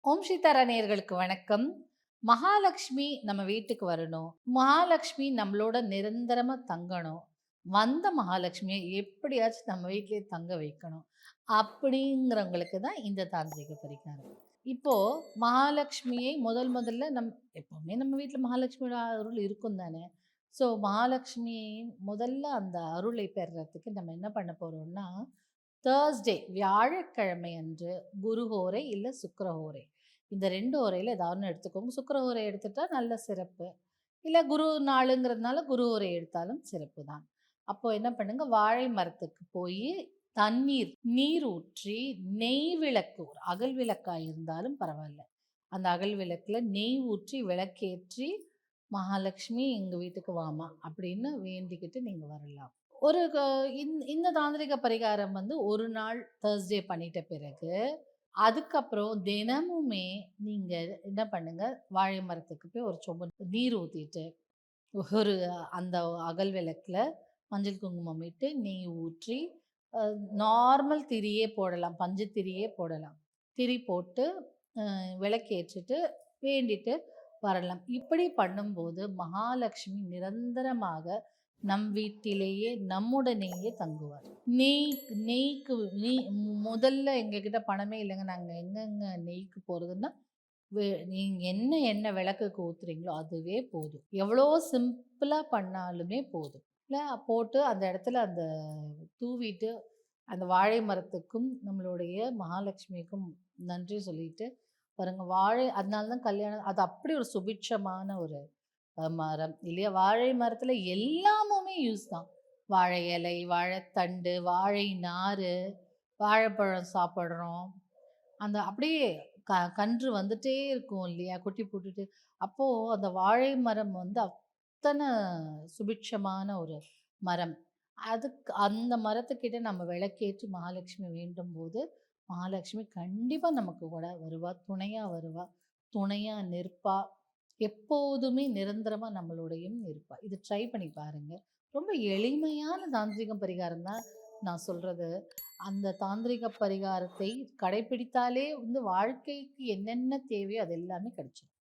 ஓம் சீதாரா நேயர்களுக்கு வணக்கம். மகாலட்சுமி நம்ம வீட்டுக்கு வரணும். மகாலட்சுமி நம்மளோட நிரந்தரமா தங்கணும். வந்த மகாலட்சுமிய எப்படியாச்சும் நம்ம வீட்லயே தங்க வைக்கணும். அப்படிங்கிறவங்களுக்கு தான் இந்த தாந்திரிக பரிகாரம். இப்போ மகாலட்சுமியை முதல்ல எப்பவுமே நம்ம வீட்ல மகாலட்சுமியோட அருள் இருக்கும் தானே! ஸோ மகாலட்சுமியின் முதல்ல அந்த அருளை பெறுறதுக்கு நம்ம என்ன பண்ண போறோம்னா, தேர்ஸ்டே வியாழக்கிழமை அன்று குருஹோரை இல்ல சுக்கிரஹோரை. இந்த 2 ஹோரையில ஏதாவது ஒண்ணு எடுத்துக்கோங்க. சுக்கிரஹோரை எடுத்துட்டா நல்ல சிறப்பு. இல்ல குரு நாளுங்கிறதுனால குருஹோரை எடுத்தாலும் சிறப்பு தான். அப்போ என்ன பண்ணுங்க, வாழை மரத்துக்கு போயி நீர் ஊற்றி நெய் விளக்கு ஒரு அகல் விளக்கா இருந்தாலும் பரவால்ல. அந்த அகல் விளக்குல நெய் ஊற்றி விளக்கேற்றி, "மகாலட்சுமி எங்க வீட்டுக்கு வாம்மா" அப்படின்னு வேண்டிக்கிட்டு நீங்க வரலாம். ஒரு க இந்த தாந்திரிக பரிகாரம் வந்து ஒரு நாள் தேர்ஸ்டே பண்ணிட்ட பிறகு, அதுக்கப்புறம் தினமுமே நீங்க என்ன பண்ணுங்க, வாழை மரத்துக்கு போய் ஒரு சொம்பு நீர் ஊத்திட்டு, ஒரு அந்த அகல் விளக்குல மஞ்சள் குங்குமம் இட்டு, நெய் ஊற்றி, அ நார்மல் திரியே போடலாம். பஞ்சு திரியே போடலாம். திரி போட்டு விளக்கேற்றிட்டு வேண்டிட்டு வரலாம். இப்படி பண்ணும்போது மகாலட்சுமி நிரந்தரமாக நம் வீட்டிலேயே நம்முடனேயே தங்குவார். நெய் நெய்க்கு நெய் முதல்ல எங்ககிட்ட பணமே இல்லைங்க. நாங்க எங்கங்க நெய்க்கு போறதுன்னா, நீங்க என்ன எண்ணெய் விளக்குக்கு ஊத்துறீங்களோ அதுவே போதும். எவ்வளோ சிம்பிளா பண்ணாலுமே போதும். இல்ல போட்டு அந்த இடத்துல அந்த தூவிட்டு, அந்த வாழை மரத்துக்கும், நம்மளுடைய மகாலட்சுமிக்கும் நன்றி சொல்லிட்டு பாருங்க. அதனால தான் கல்யாணம் அது அப்படி ஒரு சுபிட்சமான ஒரு மரம் இல்லையா? வாழை மரத்துல எல்லாமுமே யூஸ் தான். வாழை இலை, வாழைத்தண்டு, வாழை நாரு, வாழைப்பழம் சாப்பிடுறோம். அந்த அப்படியே கன்று வந்துட்டே இருக்கும் இல்லையா? குட்டி போட்டுட்டு. அப்போ அந்த வாழை மரம் வந்து அத்தன சுபிட்சமான ஒரு மரம். அந்த மரத்துக்கிட்ட நம்ம விளக்கேற்றி மகாலட்சுமி வேண்டும்போது, மகாலட்சுமி கண்டிப்பா நமக்கு கூட வருவா. துணையா வருவா. துணையா நிற்பா. எப்போதுமே நிரந்தரமா நம்மளோடையும் இருப்பா. இது ட்ரை பண்ணி பாருங்க. ரொம்ப எளிமையான தாந்திரிக பரிகாரம் தான் நான் சொல்றது. அந்த தாந்திரிக பரிகாரத்தை கடைப்பிடித்தாலே வந்து வாழ்க்கைக்கு என்னென்ன தேவையோ அது எல்லாமே கிடைச்சிரும்.